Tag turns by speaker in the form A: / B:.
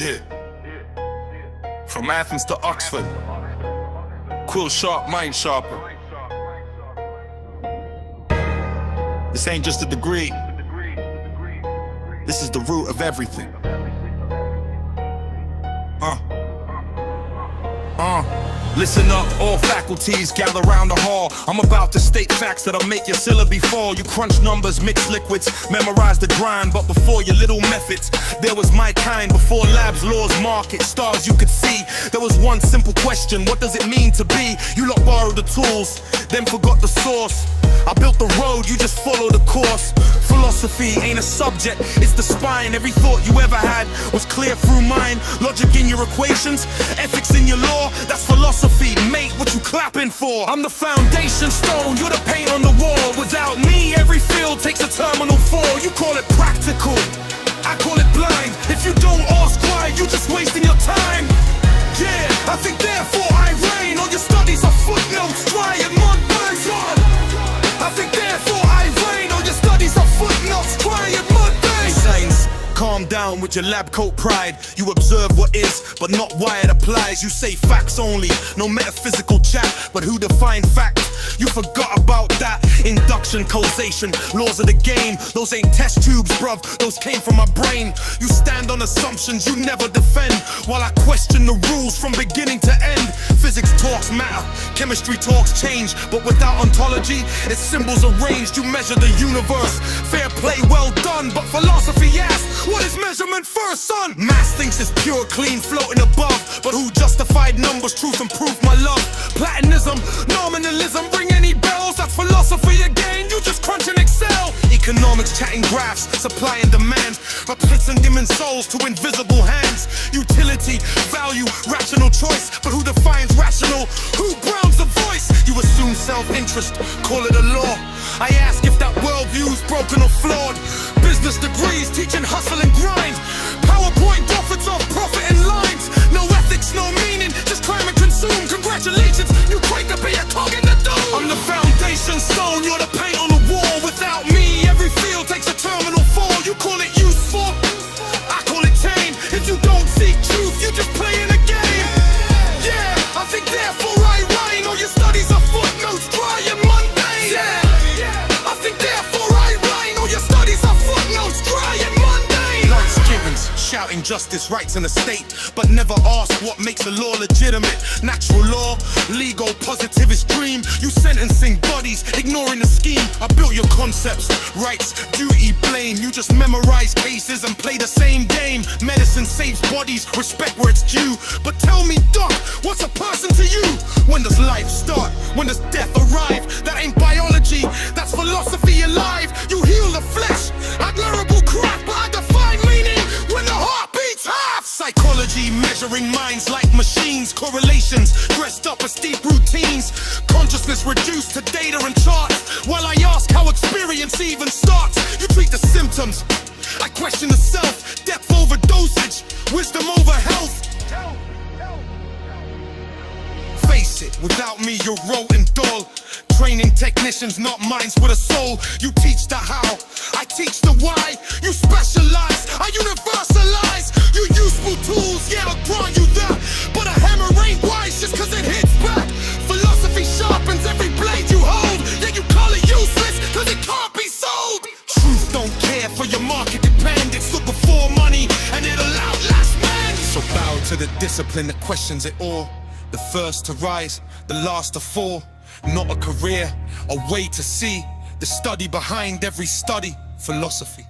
A: Yeah. From Athens to Oxford, Quill sharp, mind sharper. This ain't just a degree. This is the root of everything. Listen up, all faculties, gather round the hall. I'm about to state facts that'll make your syllabi fall. You crunch numbers, mix liquids, memorize the grind. But before your little methods, there was my kind. Before labs, laws, market, stars you could see, there was one simple question: what does it mean to be? You lot borrowed the tools, then forgot the source. I built the road, you just follow the course. Philosophy ain't a subject, it's the spine. Every thought you ever had was clear through mine. Logic in your equations, ethics in your law, that's philosophy, mate, what you clapping for? I'm the foundation stone, you're the paint on the wall. Without me, every field takes a terminal fall. You call it practical, I call it blind. If you don't ask why, you just wasting your time. Yeah, I think therefore I reign. All your studies are footnotes, dry and mud burns on. I think therefore I reign. All your studies are footnotes, dry and mud burns. Science, calm down with your lab coat pride. You observe what is, but not why it applies. You say facts only, no metaphysical chat. But who defined fact? You forgot about that. Induction, causation, laws of the game. Those ain't test tubes, bruv, those came from my brain. You stand on assumptions you never defend, while I question the rules from beginning to end. Physics talks matter, chemistry talks change, but without ontology, its symbols arranged. You measure the universe, fair play, well done. But philosophy asks, what is measurement first, son? Mass thinks it's pure, clean, floating above. But who justified numbers, truth and proof, my love? Platonism, nominalism, ring any bells? That's philosophy again, you just crunch and excel. Economics, chatting graphs, supply and demand, replacing human souls to invisible hands. Utility, value, rational choice, but who defines rational? Who grounds the voice? You assume self-interest, call it a law. I ask if that worldview's broken or flawed. Business degrees, teaching hustle and grind. PowerPoint profits off profit and lines. No ethics, no meaning, just crime and consume. Congratulations, you quake to be a cog in the dome. I'm the foundation stone, you're the paint on the wall. Without me, every field takes a terminal fall. You call it useful, I call it tame. If you don't seek truth, you just playing a game. Yeah, I think therefore I reign. All your studies are footnotes, dry and mundane. Yeah, I think therefore I reign. All your studies are footnotes, dry and mundane. Life's givens, shouting justice, rights in the state, but never ask what makes a law legitimate. Natural law, legal, positivist dream. You sentencing bodies, ignoring the scheme. I built your concepts, rights, duty, blame. You just memorize cases and play the same game. Medicine saves bodies, respect where it's due. But tell me, doc, what's a person to you? When does life start? When does death arrive? That ain't biology, that's philosophy alive. You heal the flesh, admirable craft, but I define meaning when the heart beats half. Psychology, measuring minds like machines. Correlations, dressed up as deep routines. Consciousness reduced to data and charts, while I ask how experience even starts. You treat the symptoms, I question the self. Depth over dosage, wisdom over health. Face it, without me you're rote and dull. Training technicians, not minds with a soul. You teach the how, I teach the why. You specialize, I universalize. You useful tools, yeah, I'll grant you that. But a hammer ain't wise just cause it hits back. Philosophy sharpens every blade you hold. Yeah, you call it useless cause it can't be sold. Truth don't care for your market dependence. Look before money and it'll outlast man. So bow to the discipline that questions it all. The first to rise, the last to fall. Not a career, a way to see the study behind every study. Philosophy.